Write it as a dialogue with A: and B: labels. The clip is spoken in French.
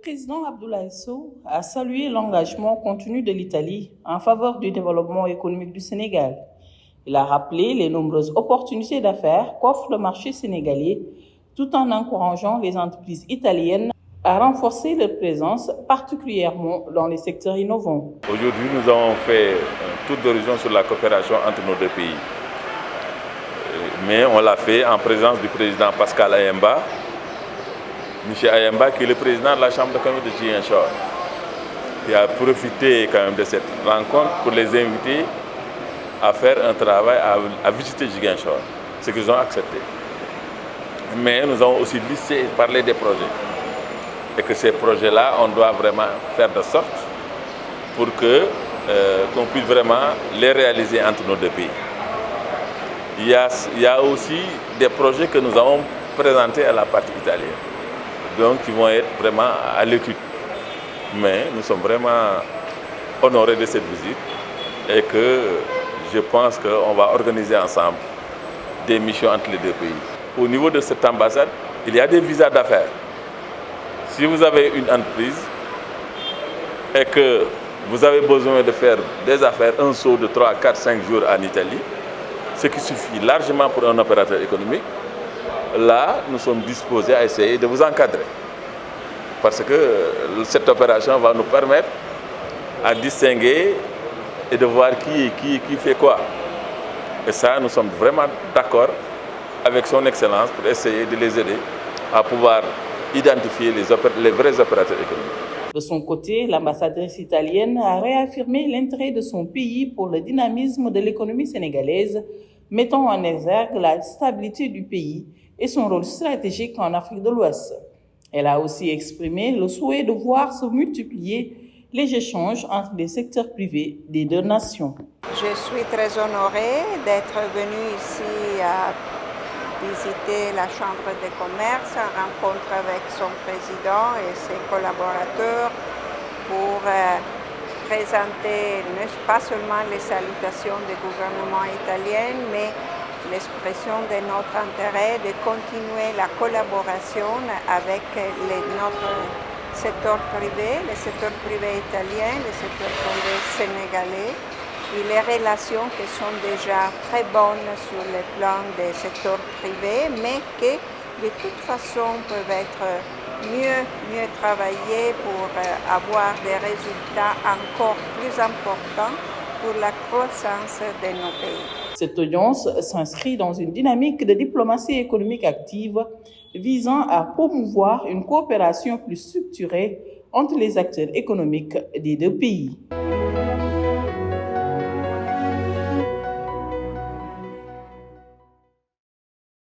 A: président Abdoulaye Sow a salué l'engagement continu de l'Italie en faveur du développement économique du Sénégal. Il a rappelé les nombreuses opportunités d'affaires qu'offre le marché sénégalais, tout en encourageant les entreprises italiennes à renforcer leur présence, particulièrement dans les secteurs innovants.
B: Aujourd'hui, nous avons fait un tour d'horizon sur la coopération entre nos deux pays. Mais on l'a fait en présence du président Pascal Ayemba, M. Ayemba qui est le président de la Chambre de commerce de Ziguinchor, qui a profité quand même de cette rencontre pour les inviter à faire un travail, à visiter Ziguinchor, ce qu'ils ont accepté. Mais nous avons aussi listé et parlé des projets. Et que ces projets-là, on doit vraiment faire de sorte pour qu'on puisse vraiment les réaliser entre nos deux pays. Il y a aussi des projets que nous avons présentés à la partie italienne, donc qui vont être vraiment à l'étude. Mais nous sommes vraiment honorés de cette visite et que je pense qu'on va organiser ensemble des missions entre les deux pays. Au niveau de cette ambassade, il y a des visas d'affaires. Si vous avez une entreprise et que vous avez besoin de faire des affaires, un saut de 3, 4, 5 jours en Italie, ce qui suffit largement pour un opérateur économique, là, nous sommes disposés à essayer de vous encadrer. Parce que cette opération va nous permettre à distinguer et de voir qui fait quoi. Et ça, nous sommes vraiment d'accord avec son Excellence pour essayer de les aider à pouvoir identifier les vrais opérateurs économiques.
A: De son côté, l'ambassadrice italienne a réaffirmé l'intérêt de son pays pour le dynamisme de l'économie sénégalaise, mettant en exergue la stabilité du pays et son rôle stratégique en Afrique de l'Ouest. Elle a aussi exprimé le souhait de voir se multiplier les échanges entre les secteurs privés des deux nations.
C: Je suis très honorée d'être venue ici à visiter la Chambre de commerce en rencontre avec son président et ses collaborateurs pour présenter pas seulement les salutations du gouvernement italien, mais l'expression de notre intérêt de continuer la collaboration avec notre secteur privé, le secteur privé italien, le secteur privé sénégalais, et les relations qui sont déjà très bonnes sur le plan des secteurs privés, mais qui de toute façon peuvent être mieux travaillées pour avoir des résultats encore plus importants pour la croissance de nos pays.
A: Cette audience s'inscrit dans une dynamique de diplomatie économique active visant à promouvoir une coopération plus structurée entre les acteurs économiques des deux pays.